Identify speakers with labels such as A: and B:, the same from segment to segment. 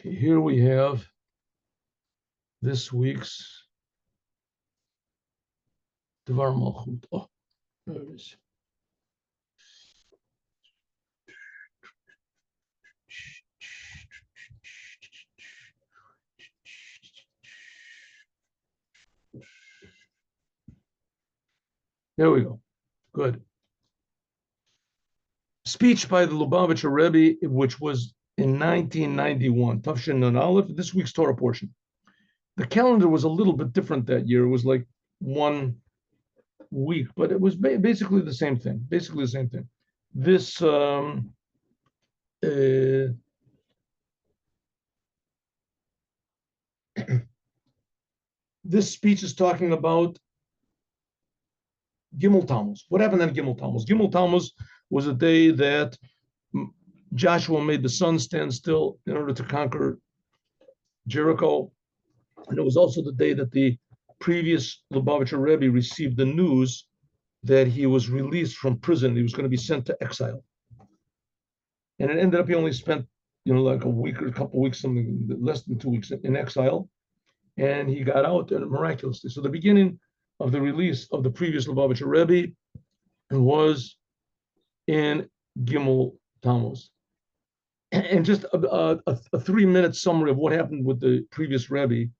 A: Okay, here we have this week's Dvar Malchut. Oh, there it is. There we go. Good. Speech by the Lubavitcher Rebbe, which was in 1991. Tafshin Nun Aleph, this week's Torah portion. The calendar was a little bit different that year. It was like 1 week, but it was basically the same thing. Basically the same thing. This this speech is talking about Gimel Tammuz. What happened on Gimel Tammuz? Gimel Tammuz was a day that Joshua made the sun stand still in order to conquer Jericho. And it was also the day that the previous Lubavitcher Rebbe received the news that he was released from prison. He was going to be sent to exile. And it ended up he only spent, like a week or a couple of weeks, something less than 2 weeks in exile. And he got out miraculously. So the beginning of the release of the previous Lubavitcher Rebbe was in Gimel Tammuz. And just a 3-minute summary of what happened with the previous Rebbe,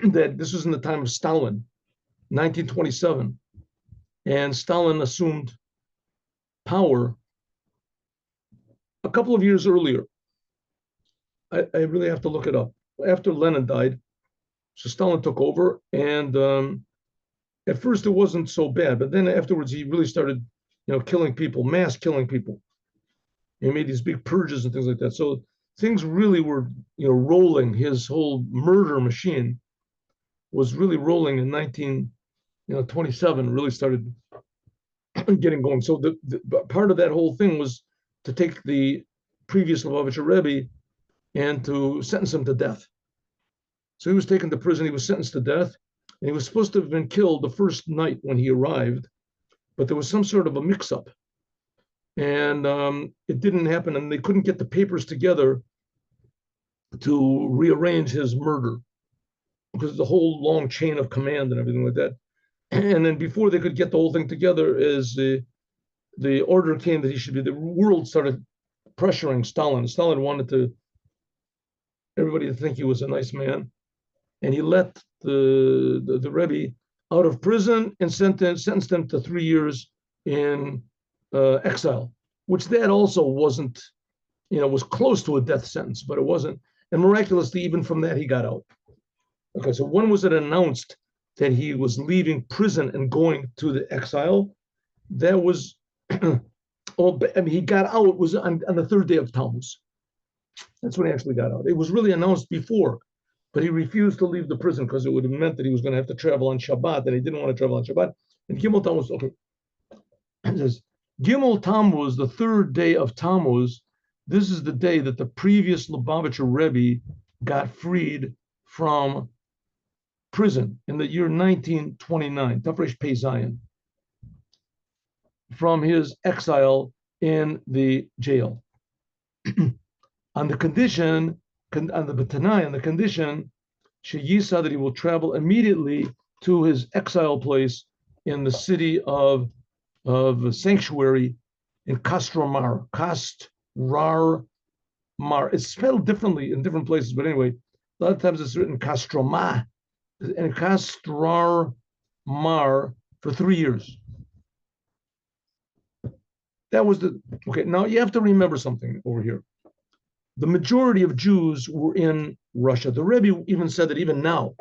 A: that this was in the time of Stalin, 1927. And Stalin assumed power a couple of years earlier. I really have to look it up. After Lenin died, so Stalin took over, and at first it wasn't so bad, but then afterwards he really started, killing people, mass killing people. He made these big purges and things like that. So things really were, rolling. His whole murder machine was really rolling in 1927. Really started getting going. So the part of that whole thing was to take the previous Lubavitcher Rebbe and to sentence him to death. So he was taken to prison. He was sentenced to death, and he was supposed to have been killed the first night when he arrived, but there was some sort of a mix-up, and it didn't happen, and they couldn't get the papers together to rearrange his murder because of the whole long chain of command and everything like that. And then before they could get the whole thing together, as the order came that he should be, the world started pressuring Stalin. Stalin wanted everybody to think he was a nice man, and he let the Rebbe out of prison and sentenced him to 3 years in exile, which that also wasn't, was close to a death sentence, but it wasn't. And miraculously, even from that, he got out. Okay, so when was it announced that he was leaving prison and going to the exile? That was, he got out, it was on the 3rd day of Tammuz. That's when he actually got out. It was really announced before, but he refused to leave the prison because it would have meant that he was going to have to travel on Shabbat, and he didn't want to travel on Shabbat. And Gimel Tammuz, okay. It says, Gimel Tammuz, the 3rd day of Tammuz, this is the day that the previous Lubavitcher Rebbe got freed from prison in the year 1929, Tafresh Pei Zion, from his exile in the jail. On the condition, on the B'tanai, on the condition, Sheyisa, that he will travel immediately to his exile place in the city of sanctuary in Kastramar. Kastramar. It's spelled differently in different places, but anyway, a lot of times it's written Kastrama and Kastramar for 3 years. That was okay. Now you have to remember something over here. The majority of Jews were in Russia. The Rebbe even said that even now,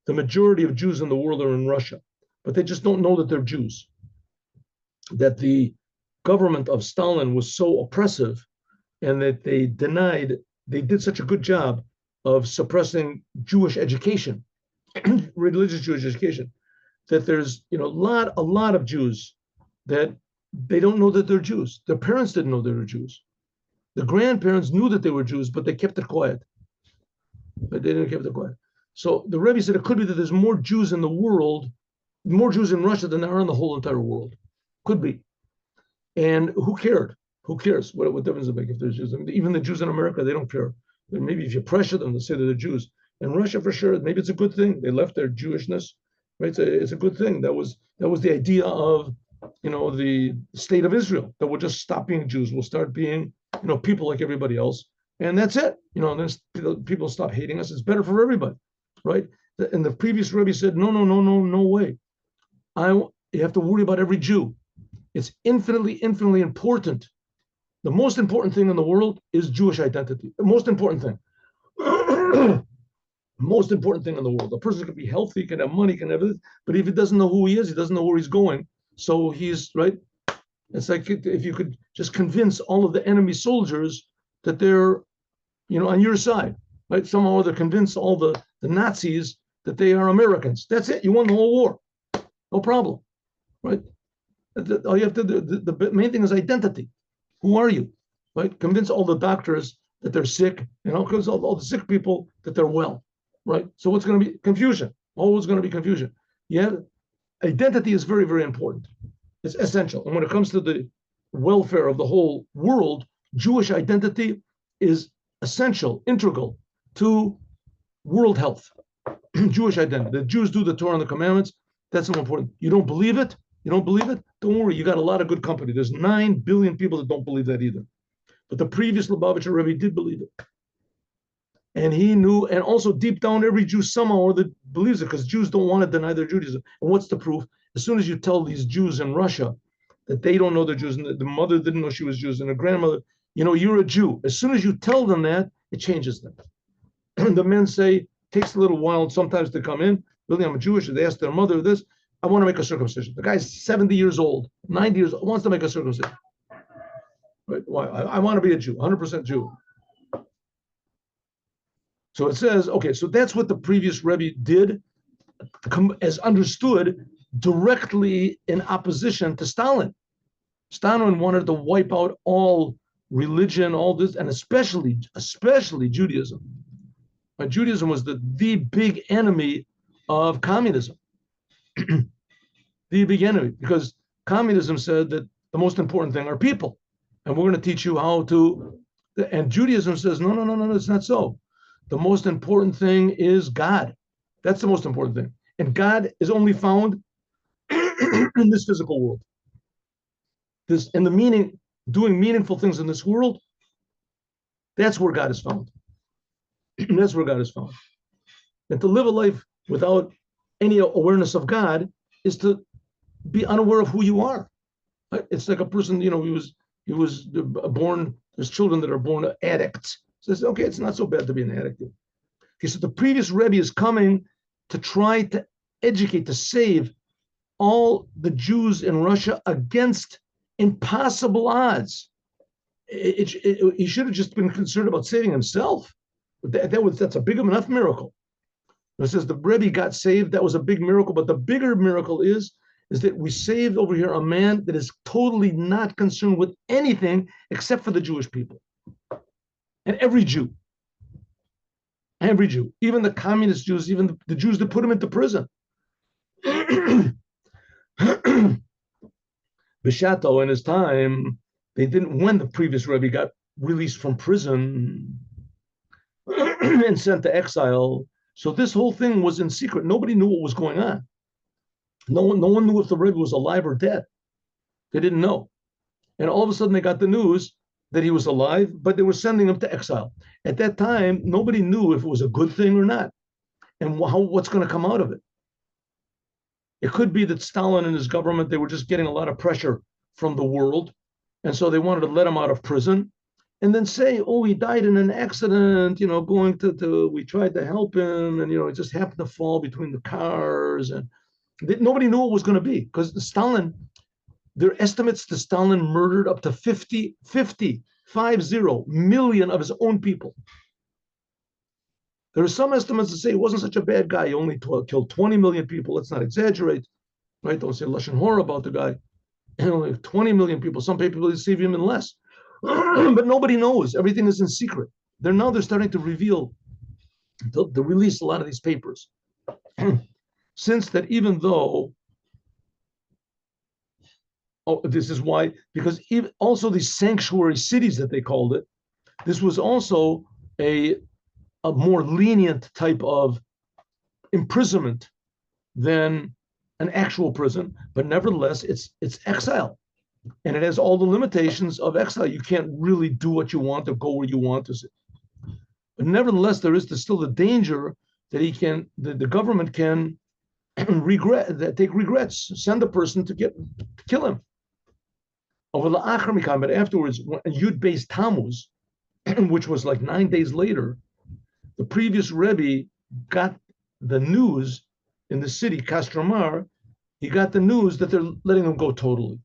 A: the majority of Jews in the world are in Russia, but they just don't know that they're Jews. That the government of Stalin was so oppressive, and that they did such a good job of suppressing Jewish education, religious Jewish education, that there's a lot of Jews that they don't know that they're Jews. Their parents didn't know they were Jews. The grandparents knew that they were Jews, but they kept it quiet. But they didn't keep it quiet. So the Rebbe said it could be that there's more Jews in the world, more Jews in Russia than there are in the whole entire world. Could be. And who cared? Who cares? What difference does it make if there's Jews? I mean, even the Jews in America, they don't care. Maybe if you pressure them, they'll say that they're Jews. In Russia, for sure, maybe it's a good thing. They left their Jewishness, right? It's a good thing. That was the idea of, the state of Israel, that we'll just stop being Jews. We'll start being, people like everybody else. And that's it. And then people stop hating us. It's better for everybody, right? And the previous Rebbe said, no way. You have to worry about every Jew. It's infinitely important. The most important thing in the world is Jewish identity. The most important thing. Most important thing in the world. A person can be healthy, can have money, can have everything, but if he doesn't know who he is, he doesn't know where he's going. So he's right. It's like if you could just convince all of the enemy soldiers that they're, on your side, right? Somehow or other convince all the Nazis that they are Americans. That's it. You won the whole war. No problem, right? All you have to do, the main thing is identity. Who are you, right? Convince all the doctors that they're sick, because all the sick people that they're well, right? So what's going to be confusion? Always going to be confusion. Yeah, identity is very, very important. It's essential. And when it comes to the welfare of the whole world, Jewish identity is essential, integral to world health. Jewish identity. The Jews do the Torah and the commandments. That's more important. You don't believe it? Don't worry. You got a lot of good company. There's 9 billion people that don't believe that either. But the previous Lubavitcher Rebbe did believe it. And he knew, and also deep down, every Jew somehow or other believes it, because Jews don't want to deny their Judaism. And what's the proof? As soon as you tell these Jews in Russia that they don't know they're Jews, and the mother didn't know she was Jews, and the grandmother, you're a Jew. As soon as you tell them that, it changes them. The men say, it takes a little while sometimes to come in. Really, I'm a Jewish. They ask their mother this. I want to make a circumcision. The guy's 70 years old, 90 years old, wants to make a circumcision. Right? Why? I want to be a Jew, 100% Jew. So it says, okay, so that's what the previous Rebbe did, as understood, directly in opposition to Stalin. Stalin wanted to wipe out all religion, all this, and especially Judaism. But Judaism was the big enemy of communism. The big enemy, because communism said that the most important thing are people, and we're going to teach you how to. And Judaism says, no, it's not so. The most important thing is God. That's the most important thing, and God is only found in this physical world. This and the meaning, doing meaningful things in this world. That's where God is found. That's where God is found. And to live a life without any awareness of God is to be unaware of who you are. It's like a person, he was born, there's children that are born addicts. Says, okay, it's not so bad to be an addict. Okay, so the previous Rebbe is coming to try to educate, to save all the Jews in Russia against impossible odds. He should have just been concerned about saving himself. That's a big enough miracle. It says the Rebbe got saved. That was a big miracle. But the bigger miracle is that we saved over here a man that is totally not concerned with anything except for the Jewish people. And every Jew, even the communist Jews, even the Jews that put him into prison. Bishato, in his time, they didn't, when the previous Rebbe got released from prison and sent to exile. So this whole thing was in secret. Nobody knew what was going on. No one knew if the Rebbe was alive or dead. They didn't know. And all of a sudden they got the news that he was alive, but they were sending him to exile. At that time, nobody knew if it was a good thing or not, and what's going to come out of it. It could be that Stalin and his government, they were just getting a lot of pressure from the world, and so they wanted to let him out of prison, and then say, oh, he died in an accident, going we tried to help him, and, it just happened to fall between the cars, and nobody knew what it was going to be, because Stalin, their estimates to Stalin murdered up to 50 million of his own people. There are some estimates that say he wasn't such a bad guy. He only killed 20 million people. Let's not exaggerate, right? Don't say Lashon Hora about the guy. And only 20 million people. Some people deceive him in less. But nobody knows. Everything is in secret. They're starting to reveal, to release a lot of these papers. Since that, even though, this is why, because also these sanctuary cities that they called it, this was also a more lenient type of imprisonment than an actual prison, but nevertheless, it's exile, and it has all the limitations of exile. You can't really do what you want or go where you want to. But nevertheless, there is still the danger that the government can take regrets, send a person to kill him. Over the Achar, but afterwards, Yud Beis Tammuz, which was like 9 days later, the previous Rebbe got the news in the city, Kastramar. He got the news that they're letting him go totally,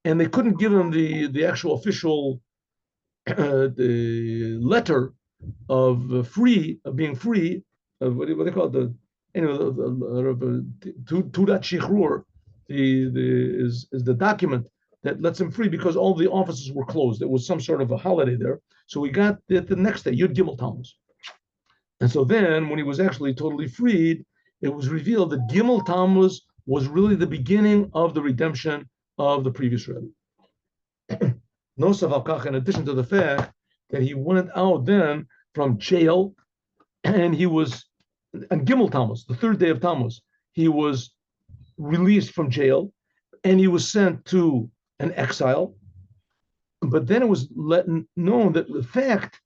A: and they couldn't give him the actual official the letter of being free. What do they call it? The Tudat Shichrur is the document that lets him free, because all the offices were closed. It was some sort of a holiday there. So we got it the next day, Yud Gimel Tammuz. And so then, when he was actually totally freed, it was revealed that Gimel Tammuz was really the beginning of the redemption of the previous Rebbe. Nosav al-Kach, in addition to the fact that he went out then from jail, and he was on Gimel Tammuz, the third day of Tammuz, he was released from jail, and he was sent to an exile. But then it was known that the fact,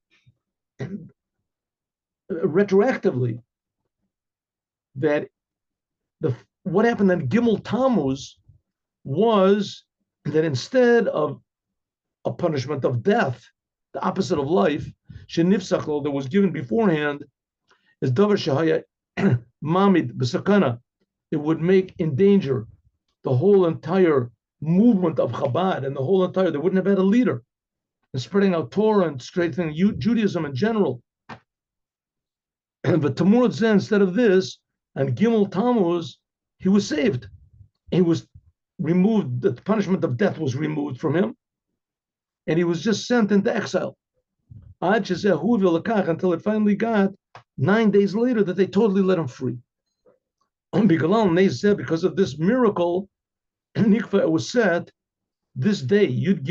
A: retroactively, that what happened in Gimel Tammuz was that instead of a punishment of death, the opposite of life, shenifsachlo, that was given beforehand, is davar shahaya mamid b'sakana. It would make in danger the whole entire movement of Chabad, and they wouldn't have had a leader in spreading out Torah and strengthening Judaism in general. But Tamur Zen, instead of this, and Gimel Tammuz, he was saved. He was removed, the punishment of death was removed from him, and he was just sent into exile. Until it finally got 9 days later that they totally let him free. Because of this miracle, it was set this day, Yud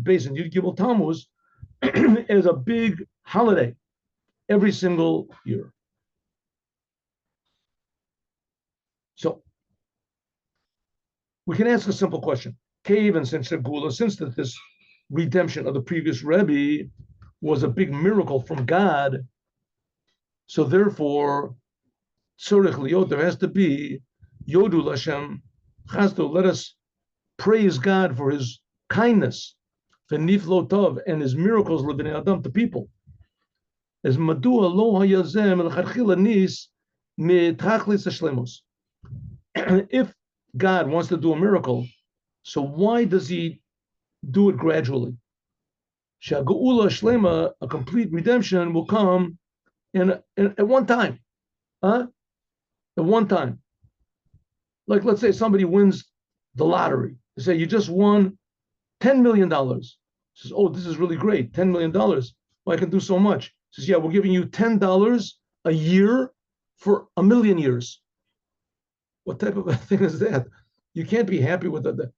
A: Beis and Yud Gimel Tammuz, as a big holiday every single year. So we can ask a simple question. Since that this redemption of the previous Rebbe was a big miracle from God, so therefore, there has to be Yodu Lashem Chazdo. Let us praise God for His kindness, V'niflo Tov, and His miracles l'bnei Adam, to people. As Madua lo hayazem l'chadchila nis mitachlis hashlemos. If God wants to do a miracle, so why does He do it gradually? Shagula shlema, a complete redemption, will come at one time. At one time. Like, let's say somebody wins the lottery. They say, you just won $10 million. Says, oh, this is really great, $10 million. Well, I can do so much. Says, yeah, we're giving you $10 a year for 1,000,000 years. What type of a thing is that? You can't be happy with a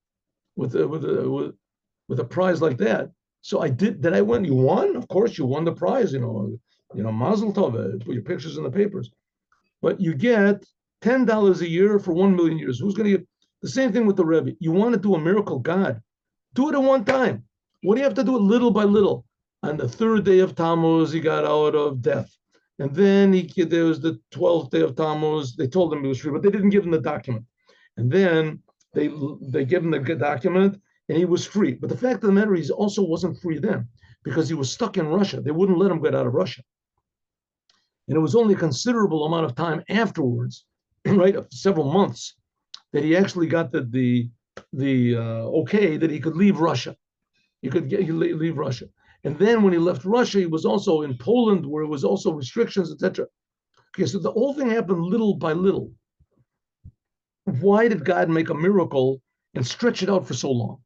A: prize like that. So did I win? You won? Of course you won the prize, Mazel Tov, put your pictures in the papers. But you get $10 a year for 1,000,000 years. Who's going to get the same thing with the Rebbe? You want to do a miracle, God, do it at one time. What do you have to do it little by little? On the third day of Tammuz, he got out of death. And then there was the 12th day of Tammuz. They told him he was free, but they didn't give him the document. And then they gave him the document, and he was free. But the fact of the matter is, he also wasn't free then, because he was stuck in Russia. They wouldn't let him get out of Russia. And it was only a considerable amount of time afterwards, right, several months, that he actually got the okay that he could leave Russia. He could leave Russia. And then when he left Russia, he was also in Poland, where it was also restrictions, etc. Okay, so the whole thing happened little by little. Why did God make a miracle and stretch it out for so long?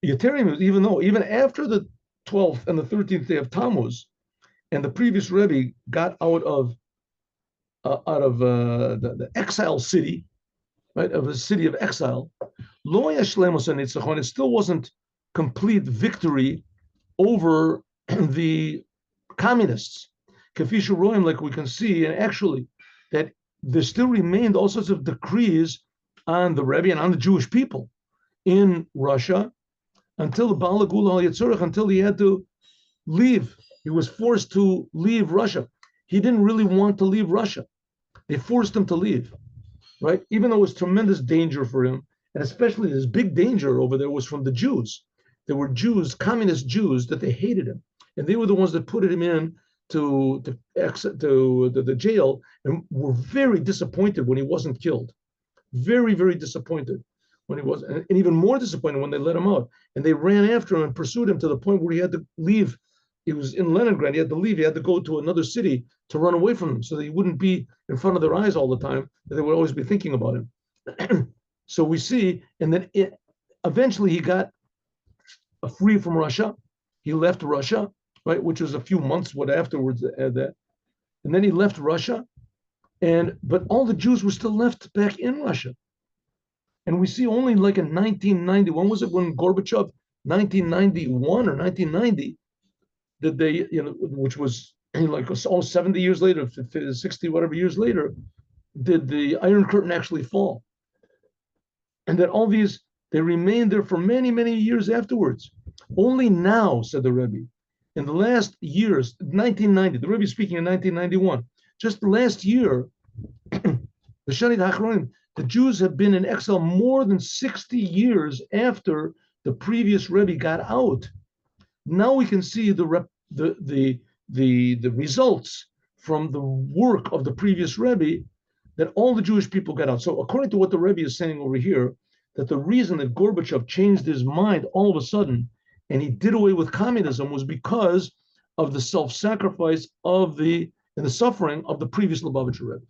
A: Even after the 12th and the 13th day of Tammuz, and the previous Rebbe got out of the exile city, right, of a city of exile, it still wasn't complete victory over the communists. Kafisha Roim, like we can see, and actually, that there still remained all sorts of decrees on the Rebbe and on the Jewish people in Russia until the Balagul al Yitzurach, until he had to leave. He was forced to leave Russia. He didn't really want to leave Russia. They forced him to leave, right? Even though it was tremendous danger for him, and especially this big danger over there was from the Jews. There were Jews, communist Jews, that they hated him, and they were the ones that put him in to the jail, and were very disappointed when he wasn't killed. Very, very disappointed when he was, and even more disappointed when they let him out. And they ran after him and pursued him to the point where he had to leave. He was in Leningrad. He had to leave. He had to go to another city to run away from them so that he wouldn't be in front of their eyes all the time, that they would always be thinking about him. So we see, and then eventually he got free from Russia. He left Russia, right, which was a few months afterwards that. And then he left Russia, but all the Jews were still left back in Russia. And we see only like in 1990, when was it when Gorbachev, 1991 or 1990, did they, which was like all 70 years later, 60 whatever years later, did the Iron Curtain actually fall. And that all these, they remained there for many, many years afterwards. Only now, said the Rebbe, in the last years, 1990, the Rebbe speaking in 1991, just last year, the Jews have been in exile more than 60 years after the previous Rebbe got out. Now we can see the results from the work of the previous Rebbe, that all the Jewish people got out. So according to what the Rebbe is saying over here, that the reason that Gorbachev changed his mind all of a sudden and he did away with communism was because of the self-sacrifice and the suffering of the previous Lubavitcher Rebbe.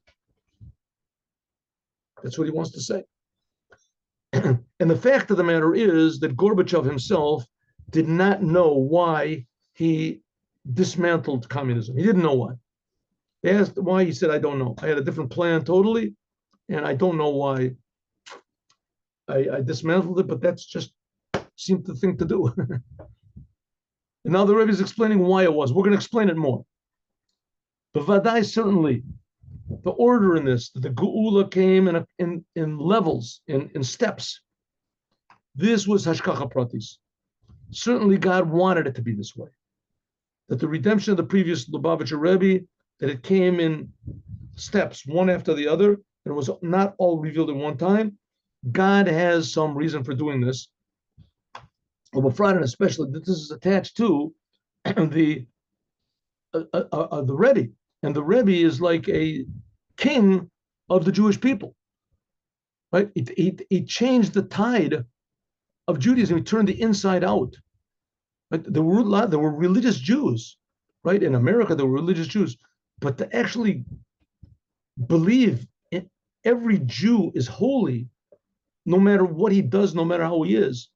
A: That's what he wants to say. And the fact of the matter is that Gorbachev himself did not know why he dismantled communism. He didn't know why. They asked why, he said, I don't know. I had a different plan totally, and I don't know why I dismantled it, but that's just seemed the thing to do. And now the Rebbe is explaining why it was. We're going to explain it more. But Vadai, certainly, the order in this, the Geula came in levels, in steps. This was Hashkacha Pratis. Certainly God wanted it to be this way. That the redemption of the previous Lubavitcher Rebbe, that it came in steps, one after the other, and it was not all revealed at one time. God has some reason for doing this. Well, Friday, especially, this is attached to the Rebbe. And the Rebbe is like a king of the Jewish people, right? He changed the tide of Judaism. He turned the inside out. Right? There were religious Jews, right? In America, there were religious Jews, but to actually believe every Jew is holy, no matter what he does, no matter how he is,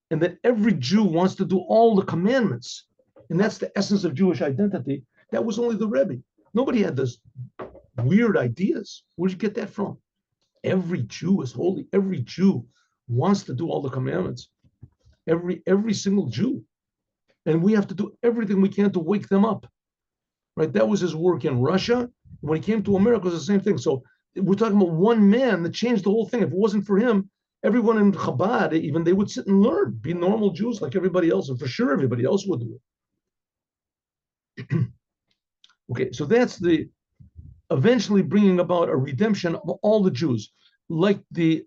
A: and that every Jew wants to do all the commandments, and that's the essence of Jewish identity. That was only the Rebbe. Nobody had those weird ideas. Where'd you get that from? Every Jew is holy. Every Jew wants to do all the commandments. Every single Jew. And we have to do everything we can to wake them up. Right? That was his work in Russia. When he came to America, it was the same thing. So we're talking about one man that changed the whole thing. If it wasn't for him, everyone in Chabad, even they would sit and learn, be normal Jews like everybody else. And for sure, everybody else would do it. Okay, so that's the eventually bringing about a redemption of all the Jews, like the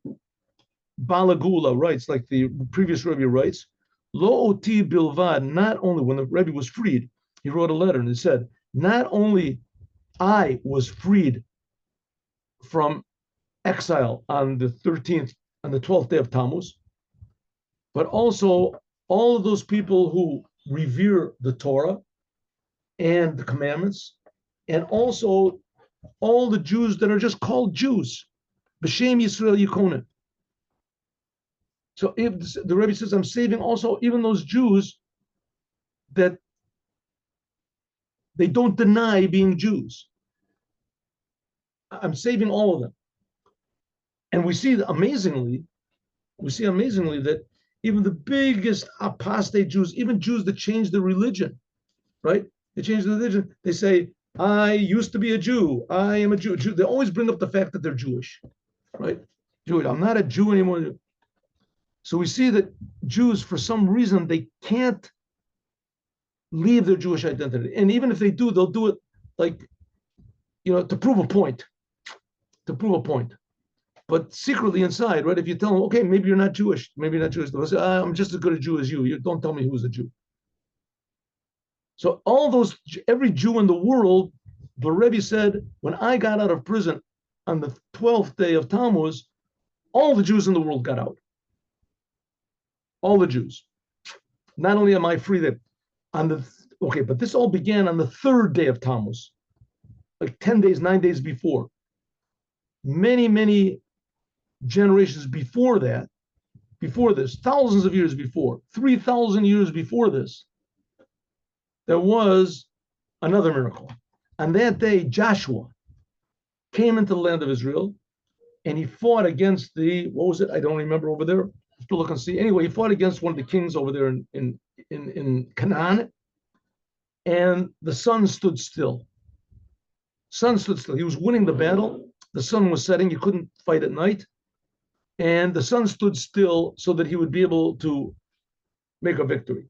A: Balagula writes, like the previous Rebbe writes, Lo oti bilvad, not only when the Rebbe was freed, he wrote a letter and he said, not only I was freed from exile on the 12th day of Tammuz, but also all of those people who revere the Torah and the commandments, and also all the Jews that are just called Jews. B'Shem Yisrael Yikonim. So if the Rebbe says, I'm saving also even those Jews that they don't deny being Jews. I'm saving all of them. And we see amazingly that even the biggest apostate Jews, even Jews that changed their religion, right? They change the religion. They say, I used to be a Jew. I am a Jew. They always bring up the fact that they're Jewish, right? Jewish. I'm not a Jew anymore. So we see that Jews, for some reason, they can't leave their Jewish identity. And even if they do, they'll do it like, to prove a point. To prove a point. But secretly inside, right? If you tell them, okay, maybe you're not Jewish, maybe you're not Jewish, they'll say, I'm just as good a Jew as you. You don't tell me who's a Jew. So every Jew in the world, the Rebbe said, when I got out of prison on the 12th day of Tammuz, all the Jews in the world got out. All the Jews. Not only am I free that but this all began on the 3rd day of Tammuz, like 10 days, 9 days before. Many, many generations before this, thousands of years before, 3,000 years before this, there was another miracle. On that day, Joshua came into the land of Israel and he fought against what was it? I don't remember over there. I have to look and see. Anyway, he fought against one of the kings over there in Canaan, and the sun stood still. Sun stood still. He was winning the battle. The sun was setting. You couldn't fight at night. And the sun stood still so that he would be able to make a victory.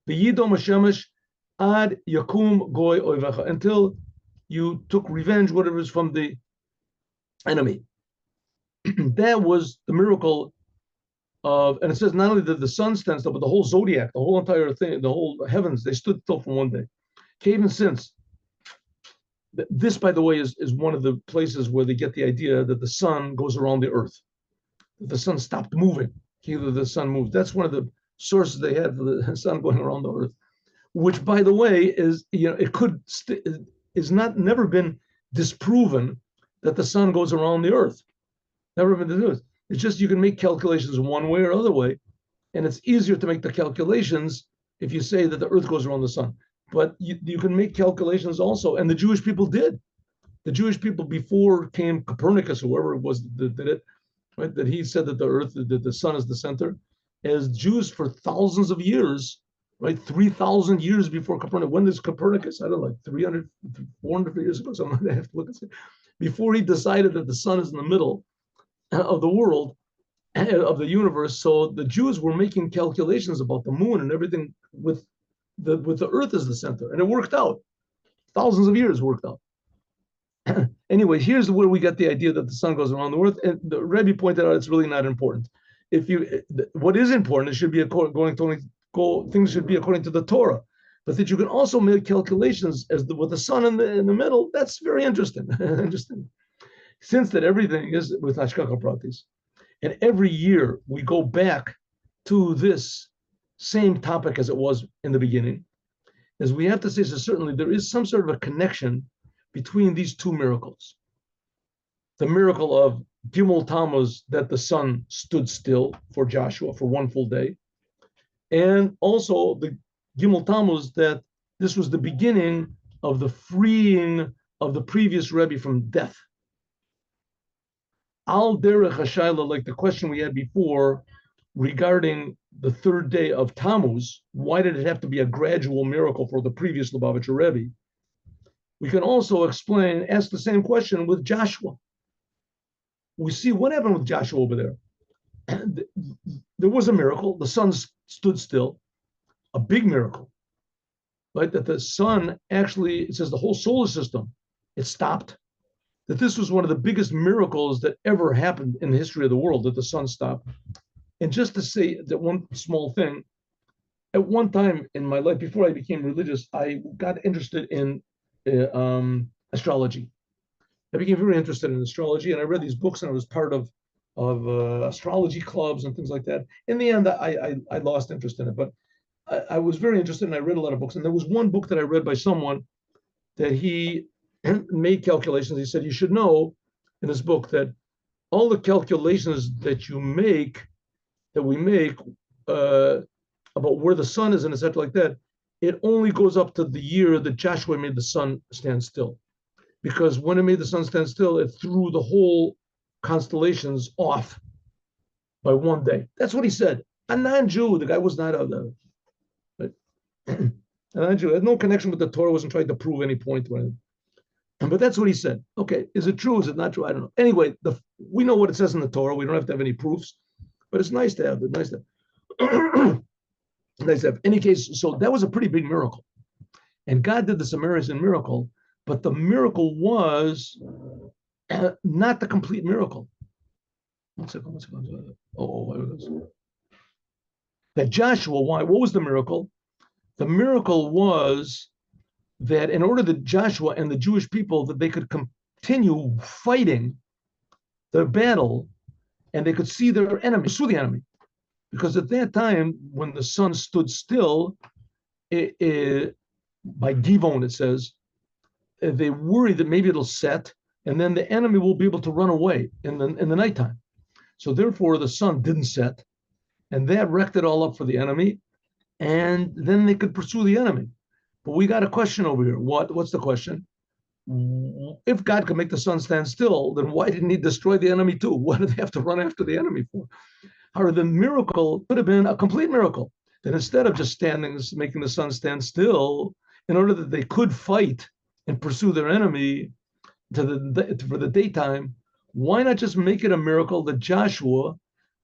A: The Yidom Hashemesh ad yakum goy oivecha, until you took revenge, whatever is from the enemy. That was the miracle of, and it says not only did the sun stand still, but the whole zodiac, the whole entire thing, the whole heavens, they stood still for one day. Even since, this, by the way, is one of the places where they get the idea that the sun goes around the earth. That the sun stopped moving. Either the sun moved. That's one of the sources they had for the sun going around the earth, which, by the way, is never been disproven that the sun goes around the earth. Never been disproven. It's just you can make calculations one way or other way, and it's easier to make the calculations if you say that the earth goes around the sun. But you can make calculations also, and the Jewish people did. The Jewish people, before came Copernicus, whoever it was that did it, right? That he said that the sun is the center. As Jews for thousands of years, right? 3,000 years before Copernicus. When is Copernicus? I don't know, like 300, 400 years ago. Something I have to look and see. Before he decided that the sun is in the middle of the world, of the universe. So the Jews were making calculations about the moon and everything with the earth as the center. And it worked out. Thousands of years worked out. Anyway, here's where we get the idea that the sun goes around the earth. And the Rebbe pointed out it's really not important. What is important, it should be things should be according to the Torah. But that you can also make calculations with the sun in the middle, that's very interesting. Interesting. Since that everything is with Hashgacha Pratis. And every year we go back to this same topic as it was in the beginning, as we have to say, so certainly there is some sort of a connection between these two miracles. The miracle of Gimel Tammuz, that the sun stood still for Joshua for one full day, and also the Gimel Tammuz, that this was the beginning of the freeing of the previous Rebbe from death. Al derech hashayla, like the question we had before regarding the 3rd day of Tammuz, why did it have to be a gradual miracle for the previous Lubavitcher Rebbe? We can also ask the same question with Joshua. We see what happened with Joshua over there. There was a miracle. The sun stood still, a big miracle, right? That the sun actually, it says the whole solar system, it stopped. That this was one of the biggest miracles that ever happened in the history of the world, that the sun stopped. And just to say that one small thing, at one time in my life, before I became religious, I got interested in astrology. I became very interested in astrology, and I read these books, and I was part of astrology clubs and things like that. In the end, I lost interest in it, but I was very interested, and I read a lot of books. And there was one book that I read by someone that he made calculations. He said, you should know in this book that all the calculations that we make about where the sun is and etc. like that, it only goes up to the year that Joshua made the sun stand still. Because when it made the sun stand still, it threw the whole constellations off by one day. That's what he said. A non-Jew, the guy was not out there. But It had no connection with the Torah. Wasn't trying to prove any point. But that's what he said. Okay, is it true? Is it not true? I don't know. Anyway, we know what it says in the Torah. We don't have to have any proofs, but it's nice to have it. Nice to have. Nice to have. Any case, so that was a pretty big miracle, and God did the Samaritan miracle, but the miracle was not the complete miracle. One second. That Joshua, why? What was the miracle? The miracle was that in order that Joshua and the Jewish people, that they could continue fighting their battle and they could see their enemy, pursue the enemy. Because at that time, when the sun stood still, by Givon, it says, they worry that maybe it'll set and then the enemy will be able to run away in the nighttime. So therefore, the sun didn't set, and that wrecked it all up for the enemy, and then they could pursue the enemy. But we got a question over here. What's the question? If God could make the sun stand still, then why didn't he destroy the enemy too? What did they have to run after the enemy for? Or the miracle could have been a complete miracle, that instead of just making the sun stand still, in order that they could fight and pursue their enemy for the daytime, why not just make it a miracle that Joshua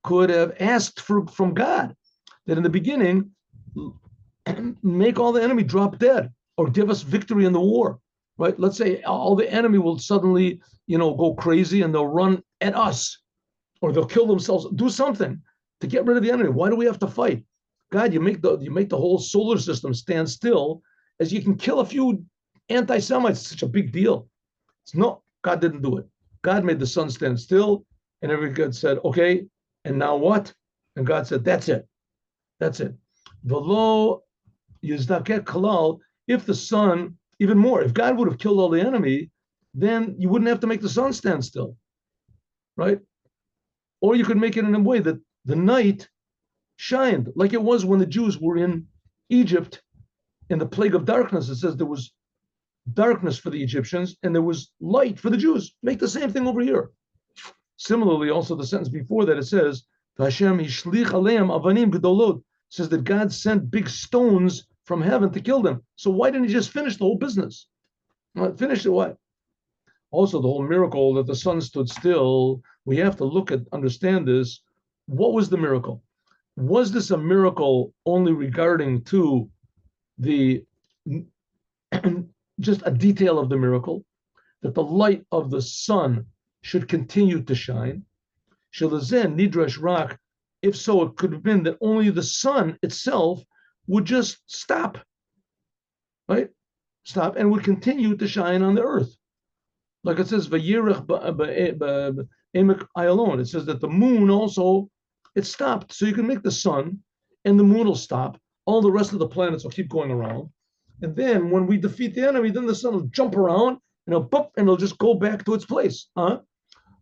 A: could have asked from God, that in the beginning, make all the enemy drop dead or give us victory in the war, right? Let's say all the enemy will suddenly, go crazy and they'll run at us, or they'll kill themselves. Do something to get rid of the enemy. Why do we have to fight? God, you make the whole solar system stand still, as you can kill a few anti-Semites. It's such a big deal. No, God didn't do it. God made the sun stand still, and everybody said, okay, and now what? And God said, that's it. That's it. V'lo yizdakek kalal, if the sun, even more, if God would have killed all the enemy, then you wouldn't have to make the sun stand still, right? Or you could make it in a way that the night shined, like it was when the Jews were in Egypt in the plague of darkness. It says there was darkness for the Egyptians and there was light for the Jews. Make the same thing over here. Similarly, also the sentence before that, it says, Hashem ishlich aleim avanim gedolot, says that God sent big stones from heaven to kill them. So why didn't he just finish the whole business? Finish it what? Also, the whole miracle that the sun stood still, we have to understand this. What was the miracle? Was this a miracle only regarding to the just a detail of the miracle, that the light of the sun should continue to shine? Shelazen nidrash rak. If so, it could have been that only the sun itself would just stop, right? Stop and would continue to shine on the earth. Like it says, Vayirach emek ayalon. It says that the moon also, it stopped. So you can make the sun and the moon will stop. All the rest of the planets will keep going around. And then when we defeat the enemy, then the sun will jump around and it'll just go back to its place.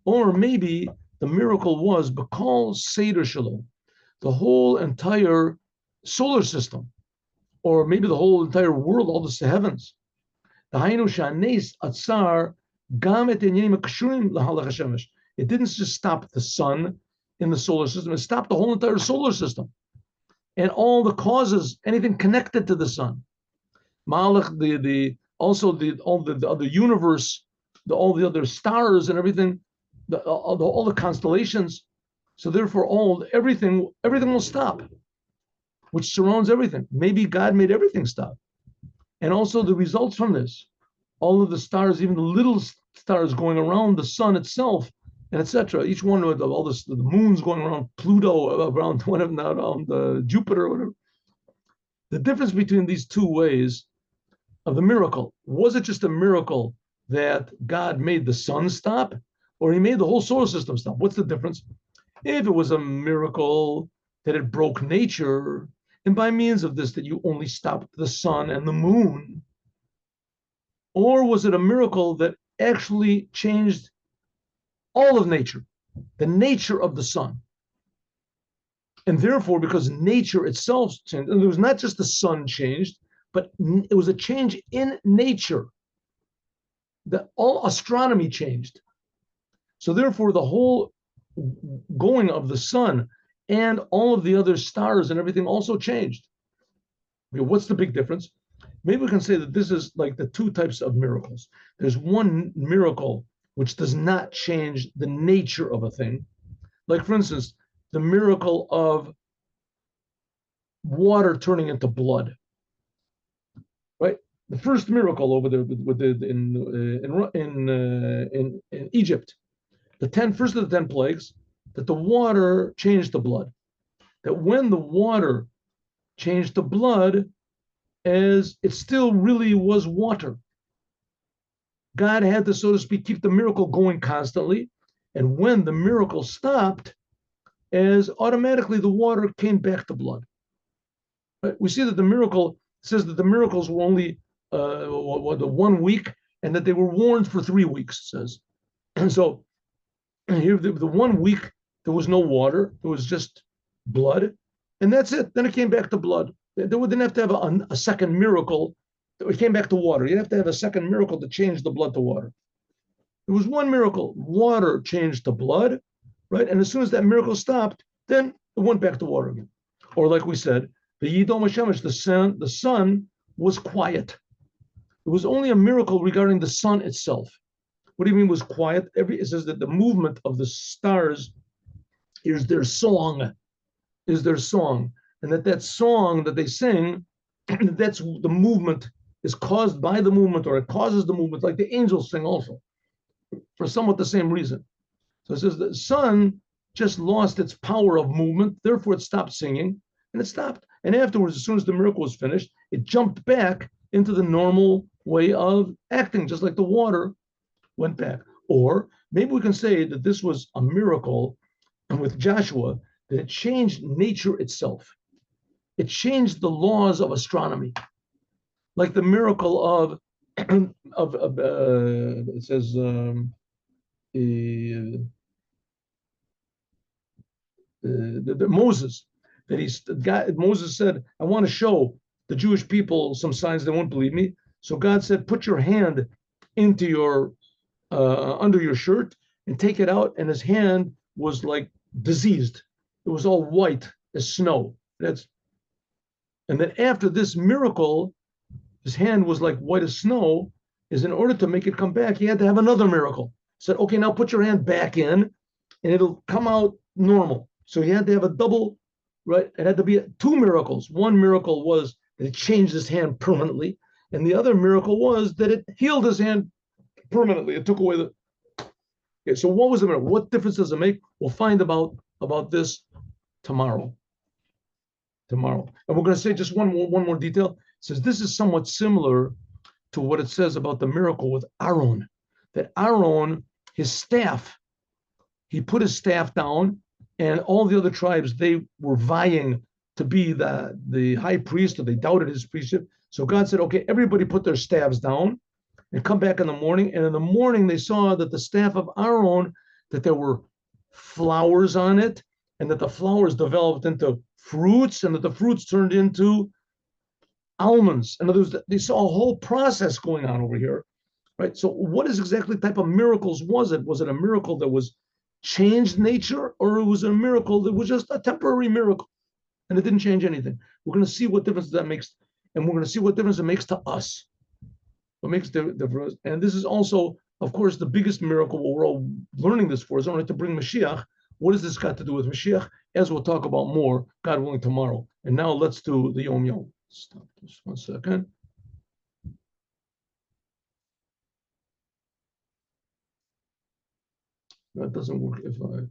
A: Or maybe the miracle was Bakal Seder Shalom, the whole entire solar system, or maybe the whole entire world, all the heavens. It didn't just stop the sun in the solar system, it stopped the whole entire solar system. And all the causes, anything connected to the sun. Malach, all the other universe, all the other stars and everything, all the constellations. So therefore, everything will stop, which surrounds everything. Maybe God made everything stop. And also the results from this, all of the stars, even the little stars going around the sun itself, and etc. Each one with all the moons going around Pluto, around Jupiter, or whatever. The difference between these two ways of the miracle, was it just a miracle that God made the sun stop, or he made the whole solar system stop? What's the difference? If it was a miracle that it broke nature, and by means of this that you only stopped the sun and the moon, or was it a miracle that actually changed all of nature, the nature of the sun? And therefore, because nature itself changed, and it was not just the sun changed, but it was a change in nature, that all astronomy changed. So therefore, the whole going of the sun and all of the other stars and everything also changed. Okay, what's the big difference? maybe we can say that this is like the two types of miracles. There's one miracle which does not change the nature of a thing. Like, for instance, the miracle of water turning into blood, right? The first miracle over there in Egypt, first of the 10 plagues, that the water changed the blood. That when the water changed the blood, as it still really was water. God had to, so to speak, keep the miracle going constantly. And when the miracle stopped, as automatically the water came back to blood. But we see that the miracle says that the miracles were only the 1 week, and that they were warned for 3 weeks, it says. And so here, the 1 week, there was no water, there was just blood, and that's it. Then it came back to blood. They didn't have to have a second miracle. It came back to water. You have to have a second miracle to change the blood to water. It was one miracle. Water changed to blood, right? And as soon as that miracle stopped, then it went back to water again. Or like we said, the Yidom Hashemesh, the sun was quiet. It was only a miracle regarding the sun itself. What do you mean was quiet? It says that the movement of the stars is their song, and that song that they sing, that's the movement is caused by the movement, or it causes the movement, like the angels sing also, for somewhat the same reason. So it says the sun just lost its power of movement, therefore it stopped singing, and it stopped. And afterwards, as soon as the miracle was finished, it jumped back into the normal way of acting, just like the water went back. Or maybe we can say that this was a miracle with Joshua, that it changed nature itself. It changed the laws of astronomy, like the miracle of it says Moses, that Moses said, I want to show the Jewish people some signs. They won't believe me. So God said, put your hand into your under your shirt and take it out, and his hand was like diseased. It was all white as snow. And then after this miracle, his hand was like white as snow. Is in order to make it come back, he had to have another miracle. Said, okay, now put your hand back in, and it'll come out normal. So he had to have a double, right? It had to be 2 miracles. One miracle was that it changed his hand permanently, and the other miracle was that it healed his hand permanently. It took away the. Okay, so what was the miracle? What difference does it make? We'll find about this tomorrow. And we're going to say just one more detail. It says this is somewhat similar to what it says about the miracle with Aaron. That Aaron, his staff, he put his staff down, and all the other tribes, they were vying to be the high priest, or they doubted his priestship. So God said, okay, everybody put their staffs down and come back in the morning. And in the morning, they saw that the staff of Aaron, that there were flowers on it, and that the flowers developed into fruits, and that the fruits turned into almonds. In other words, they saw a whole process going on over here, right? So what is exactly type of miracles was it? Was it a miracle that was changed nature, or it was a miracle that was just a temporary miracle and it didn't change anything? We're going to see what difference that makes, and we're going to see what difference it makes to us. What makes the difference? And this is also, of course, the biggest miracle. What we're all learning this for is only to bring Moshiach. What does this got to do with Moshiach? As we'll talk about more, God willing, tomorrow. And now let's do the Yom Yom. Stop this 1 second. That doesn't work if I